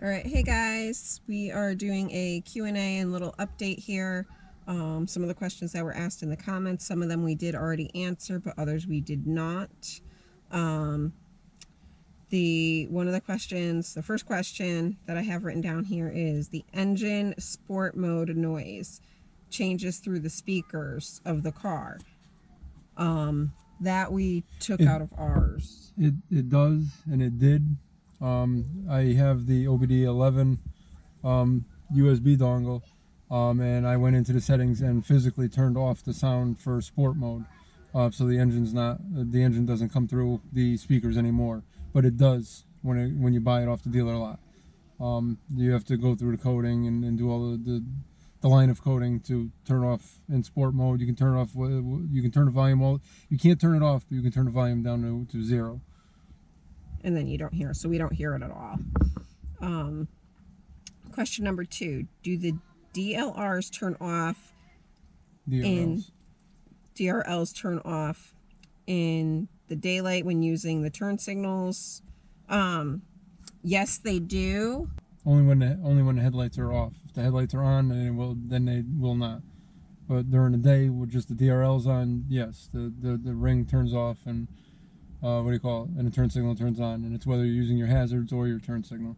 All right, hey guys, we are doing a Q&A and little update here. Some of the questions that were asked in the comments, some of them we did already answer, but others we did not. One of the questions, the first question that I have written down here is the engine sport mode noise changes through the speakers of the car. That we took out of ours. It does, and it did. I have the OBD11 USB dongle, and I went into the settings and physically turned off the sound for sport mode, so the engine doesn't come through the speakers anymore. But it does when you buy it off the dealer lot. You have to go through the coding and do all the line of coding to turn off in sport mode. You can turn it off. You can turn the volume all. You can't turn it off, but you can turn the volume down to 0. And then you don't hear, so we don't hear it at all. Question number 2: do the DLRs turn off? DRLs turn off in the daylight when using the turn signals? Yes, they do. Only when the headlights are off. If the headlights are on, then they will not. But during the day, with just the DRLs on, yes, the ring turns off and and the turn signal turns on, and it's whether you're using your hazards or your turn signal.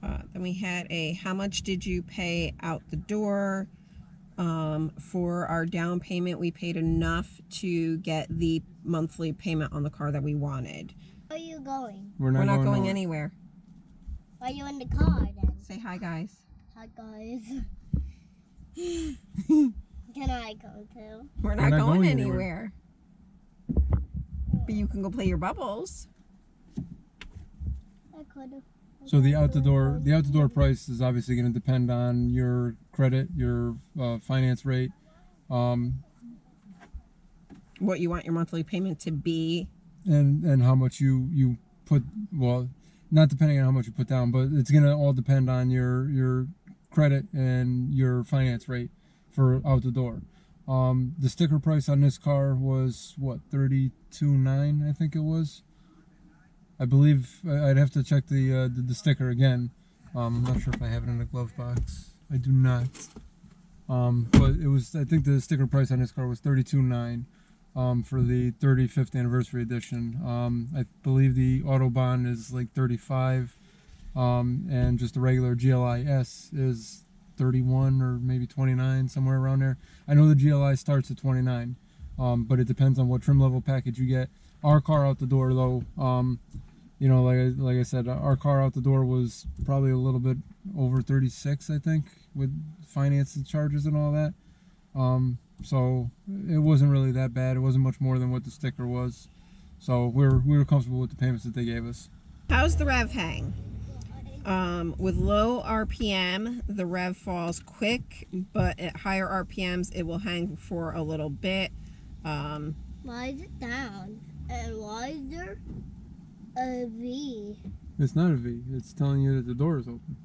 Then we had how much did you pay out the door? For our down payment, we paid enough to get the monthly payment on the car that we wanted. Where are you going? We're not going anywhere. Why are you in the car then? Say hi, guys. Hi, guys. Can I go too? We're not going anywhere. But you can go play your bubbles. I could. So the out the door price is obviously going to depend on your credit, your finance rate, what you want your monthly payment to be, and how much you put. Well, not depending on how much you put down, but it's going to all depend on your credit and your finance rate for out the door. The sticker price on this car was what, $32,900, I think it was. I believe I'd have to check the sticker again. I'm not sure if I have it in the glove box. I do not. But it was, I think the sticker price on this car was $32,900 for the 35th anniversary edition. I believe the Autobahn is like $35, and just the regular GLI S is $31 or maybe $29, somewhere around there. I know the GLI starts at $29, but it depends on what trim level package you get. Our car out the door, though, you know, like I said, our car out the door was probably a little bit over 36, I think, with finance and charges and all that. So it wasn't really that bad. It wasn't much more than what the sticker was. So we were comfortable with the payments that they gave us. How's the rev hang? With low RPM, the rev falls quick, but at higher RPMs, it will hang for a little bit. Why is it down? And why is there a V? It's not a V. It's telling you that the door is open.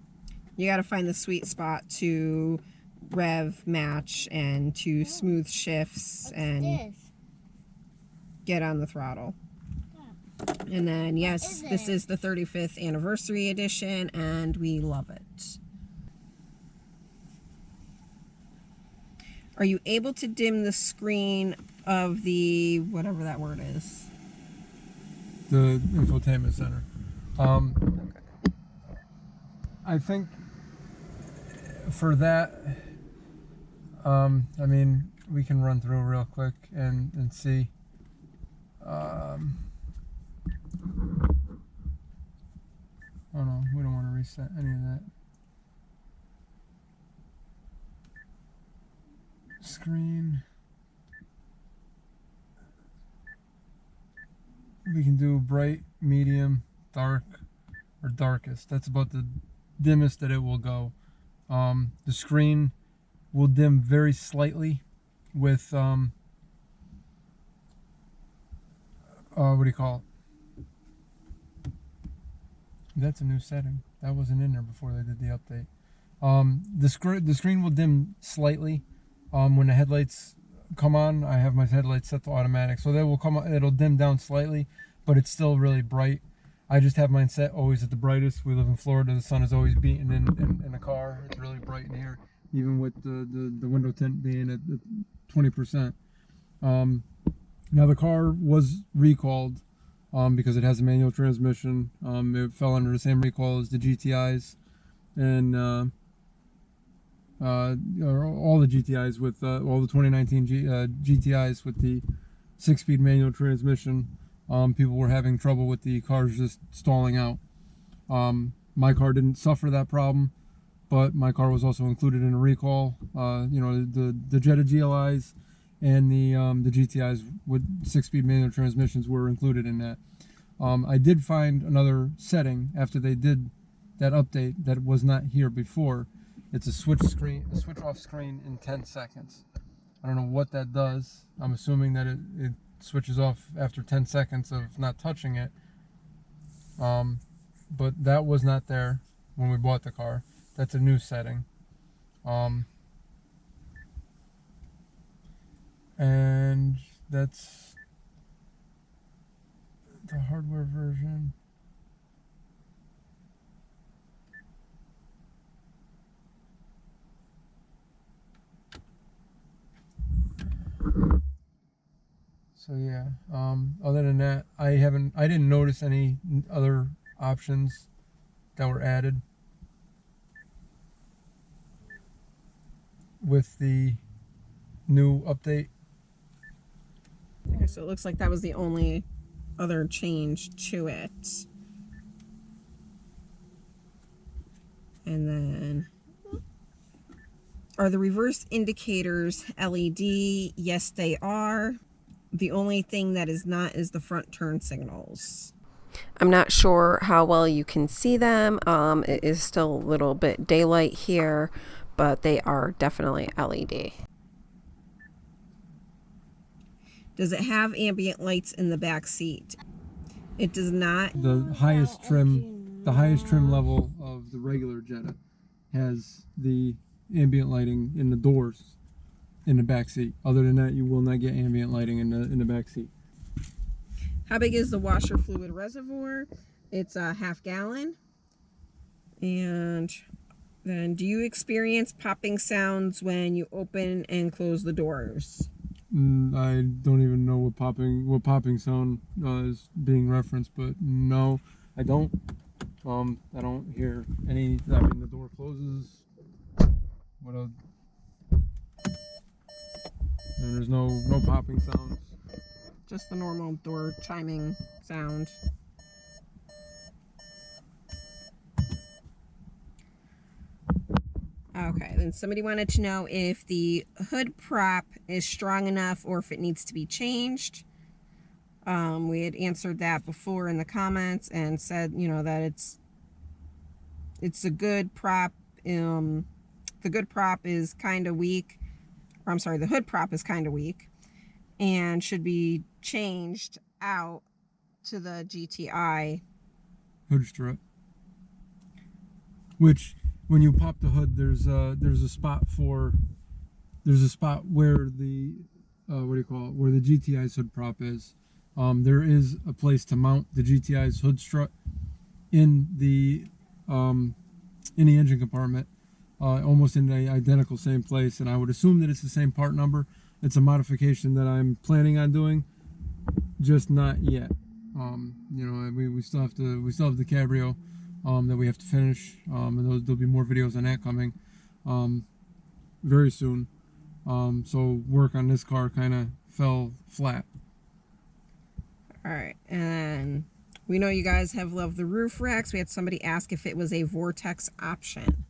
You got to find the sweet spot to rev match and to smooth shifts and get on the throttle. And then, yes, this is the 35th anniversary edition, and we love it. Are you able to dim the screen of the, whatever that word is? The infotainment center. I think for that, I mean, we can run through real quick and see. Oh no, we don't want to reset any of that. Screen. We can do bright, medium, dark, or darkest. That's about the dimmest that it will go. The screen will dim very slightly with what do you call it? That's a new setting. That wasn't in there before they did the update. The screen will dim slightly when the headlights come on. I have my headlights set to automatic, so they will come. It'll dim down slightly, but it's still really bright. I just have mine set always at the brightest. We live in Florida. The sun is always beating in the car. It's really bright in here, even with the window tint being at 20%. Now the car was recalled because it has a manual transmission. It fell under the same recall as the GTIs and or all the GTIs with all the 2019 GTIs with the 6-speed manual transmission. People were having trouble with the cars just stalling out. My car didn't suffer that problem, but my car was also included in a recall. You know, the Jetta GLIs and the GTIs with 6-speed manual transmissions were included in that. I did find another setting after they did that update that was not here before. It's a switch off screen in 10 seconds. I don't know what that does. I'm assuming that it switches off after 10 seconds of not touching it. But that was not there when we bought the car. That's a new setting. And that's the hardware version. So yeah, other than that, I didn't notice any other options that were added with the new update. Okay, so it looks like that was the only other change to it. And then, are the reverse indicators LED? Yes, they are. The only thing that is not is the front turn signals. I'm not sure how well you can see them. It is still a little bit daylight here, but they are definitely LED. Does it have ambient lights in the back seat? It does not. The highest trim level of the regular Jetta has the ambient lighting in the doors in the back seat. Other than that, you will not get ambient lighting in the back seat. How big is the washer fluid reservoir? It's a half gallon. And then, do you experience popping sounds when you open and close the doors? I don't even know what popping sound is being referenced, but no, I don't. I don't hear any. I mean, the door closes. And there's no popping sounds. Just the normal door chiming sound. Okay, then somebody wanted to know if the hood prop is strong enough or if it needs to be changed. We had answered that before in the comments and said, you know, that it's a good prop. The good prop is kind of weak. Or I'm sorry, the hood prop is kind of weak and should be changed out to the GTI hood strut. Which, when you pop the hood, there's a spot where the where the GTI's hood prop is. There is a place to mount the GTI's hood strut in the engine compartment, almost in the identical same place, and I would assume that it's the same part number. It's a modification that I'm planning on doing, just not yet. You know, we still have the Cabrio that we have to finish, and there'll be more videos on that coming very soon. So work on this car kind of fell flat. All right, and we know you guys have loved the roof racks. We had somebody ask if it was a Vortex option.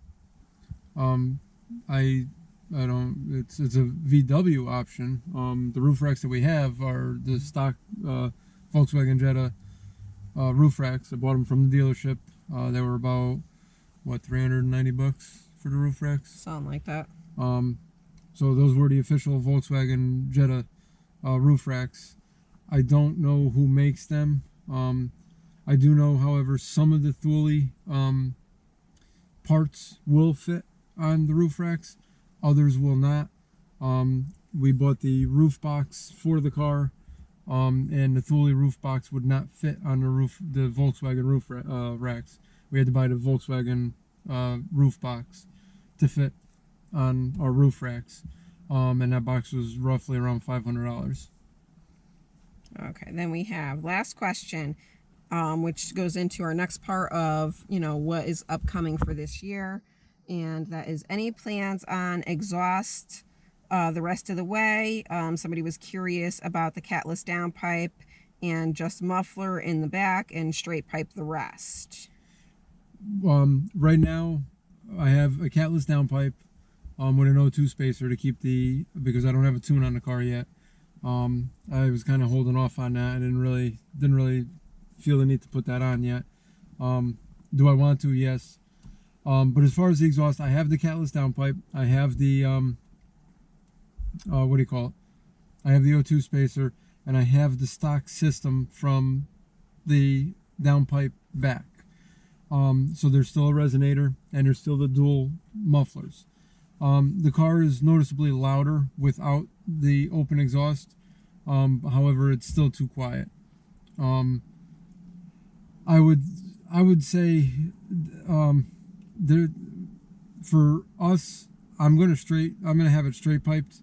I don't. It's a VW option. The roof racks that we have are the stock Volkswagen Jetta roof racks. I bought them from the dealership. They were about what, $390 for the roof racks. Something like that. So those were the official Volkswagen Jetta roof racks. I don't know who makes them. I do know, however, some of the Thule parts will fit on the roof racks. Others will not. We bought the roof box for the car and the Thule roof box would not fit on the roof, the Volkswagen roof racks. We had to buy the Volkswagen roof box to fit on our roof racks, and that box was roughly around $500. Okay, then we have last question, which goes into our next part of, what is upcoming for this year. And that is any plans on exhaust the rest of the way. Somebody was curious about the catless downpipe and just muffler in the back and straight pipe the rest. Right now, I have a catless downpipe with an O2 spacer to keep because I don't have a tune on the car yet. I was kind of holding off on that. I didn't really feel the need to put that on yet. Do I want to? Yes. But as far as the exhaust, I have the catless downpipe. I have the what do you call it? I have the O2 spacer, and I have the stock system from the downpipe back. So there's still a resonator, and there's still the dual mufflers. The car is noticeably louder without the open exhaust. However, it's still too quiet. I would say for us, I'm gonna have it straight piped.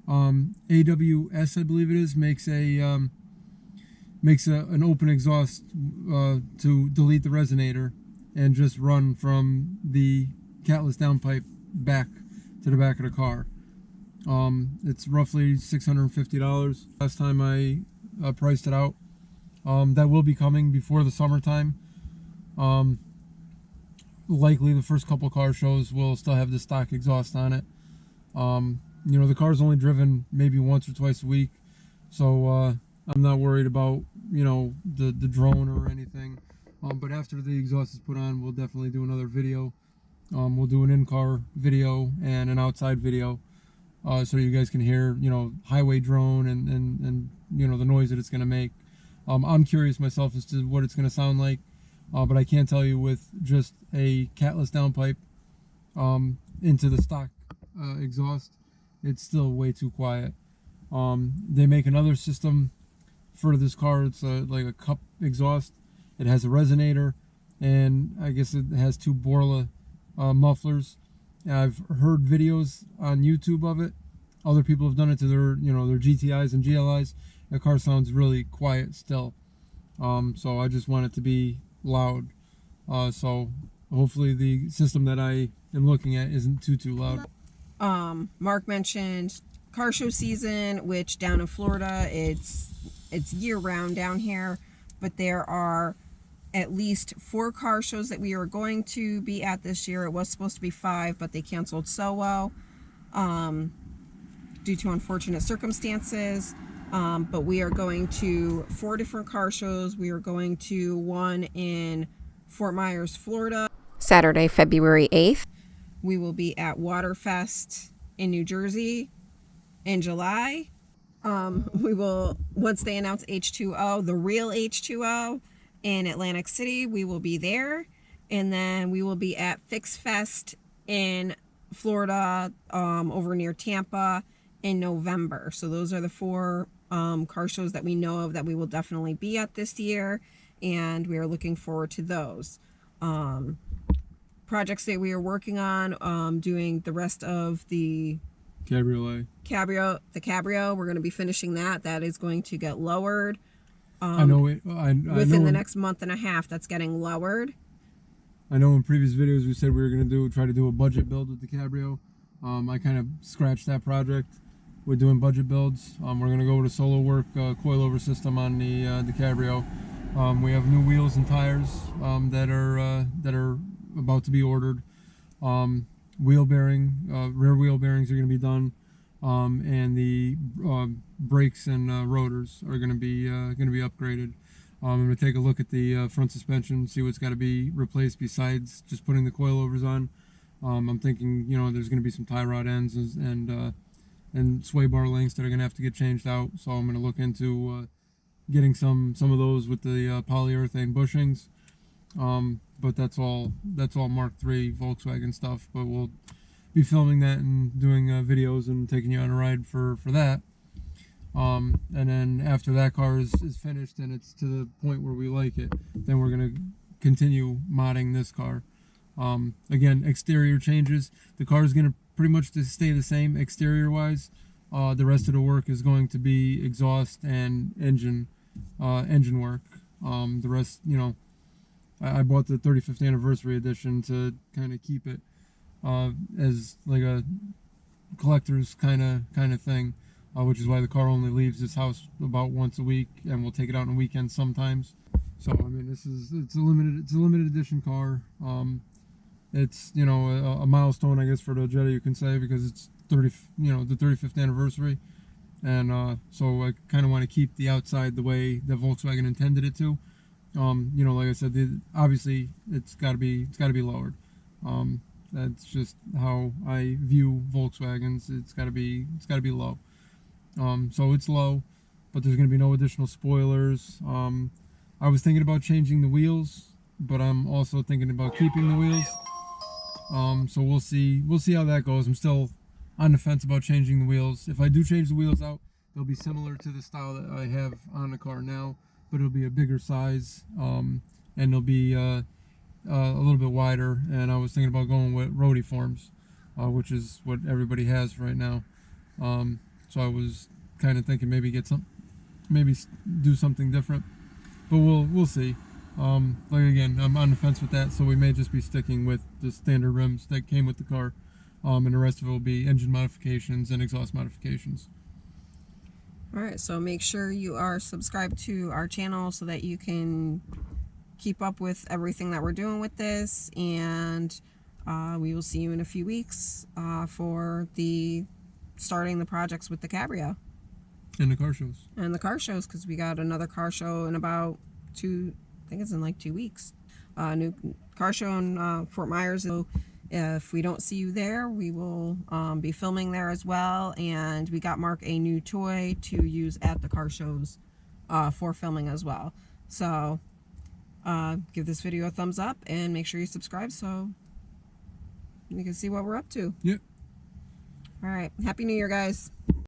AWS, I believe it is, makes an open exhaust to delete the resonator and just run from the catless downpipe back to the back of the car. It's roughly $650. Last time I priced it out. That will be coming before the summertime. Likely the first couple car shows will still have the stock exhaust on it. The car's only driven maybe once or twice a week, so I'm not worried about the drone or anything. But after the exhaust is put on, we'll definitely do another video. We'll do an in-car video and an outside video, so you guys can hear highway drone and the noise that it's going to make. I'm curious myself as to what it's going to sound like, but I can't tell you with just a catless downpipe into the stock exhaust, it's still way too quiet. They make another system for this car. It's like a cup exhaust. It has a resonator, and I guess it has two Borla mufflers. I've heard videos on YouTube of it. Other people have done it to their GTIs and GLIs. The car sounds really quiet still. So I just want it to be loud. So hopefully the system that I am looking at isn't too loud. Mark mentioned car show season, which down in Florida, it's year round down here, but there are at least 4 car shows that we are going to be at this year. It was supposed to be 5, but they canceled SOWO due to unfortunate circumstances. But we are going to 4 different car shows. We are going to one in Fort Myers, Florida, Saturday, February 8th. We will be at Waterfest in New Jersey in July. We will, once they announce H2O, the real H2O in Atlantic City, we will be there. And then we will be at Fix Fest in Florida, over near Tampa in November. So those are the 4 car shows that we know of that we will definitely be at this year, and we are looking forward to those. Projects that we are working on, doing the rest of the Cabrio. The Cabrio, we're going to be finishing that. That is going to get lowered. I know it. Within the next month and a half, that's getting lowered. I know in previous videos we said we were going to try to do a budget build with the Cabrio. I kind of scratched that project. We're doing budget builds. We're going to go with a solo work coilover system on the Cabrio. We have new wheels and tires that are about to be ordered. Rear wheel bearings are going to be done, and the brakes and rotors are going to be upgraded. I'm going to take a look at the front suspension, see what's got to be replaced besides just putting the coilovers on. I'm thinking there's going to be some tie rod ends and sway bar lengths that are going to have to get changed out. So I'm going to look into getting some of those with the polyurethane bushings. But that's all Mark III Volkswagen stuff. But we'll be filming that and doing videos and taking you on a ride for that. And then after that car is finished and it's to the point where we like it, then we're gonna continue modding this car. Again, exterior changes. The car is gonna pretty much just stay the same exterior wise. The rest of the work is going to be exhaust and engine work. The rest, you know, I bought the 35th anniversary edition to kind of keep it as like a collector's kind of thing, which is why the car only leaves this house about once a week, and we'll take it out on weekends sometimes. So I mean, it's a limited edition car. It's, you know, a milestone, I guess, for the Jetta, you can say, because it's the 35th anniversary, and so I kind of want to keep the outside the way that Volkswagen intended it to. You know, like I said, obviously it's got to be lowered. That's just how I view Volkswagens. It's got to be low. So it's low, but there's going to be no additional spoilers. I was thinking about changing the wheels, but I'm also thinking about keeping the wheels. So we'll see how that goes. I'm still on the fence about changing the wheels. If I do change the wheels out, they'll be similar to the style that I have on the car now, but it'll be a bigger size, and they'll be a little bit wider. And I was thinking about going with roadie forms, which is what everybody has right now. So I was kind of thinking maybe do something different, but we'll see. Like again, I'm on the fence with that, so we may just be sticking with the standard rims that came with the car, and the rest of it will be engine modifications and exhaust modifications. Alright, so make sure you are subscribed to our channel so that you can keep up with everything that we're doing with this, and we will see you in a few weeks for starting the projects with the Cabrio. And the car shows. And the car shows, because we got another car show in about I think it's in like 2 weeks. New car show in Fort Myers. So if we don't see you there, we will be filming there as well. And we got Mark a new toy to use at the car shows for filming as well. So give this video a thumbs up and make sure you subscribe so you can see what we're up to. Yep. All right. Happy New Year, guys.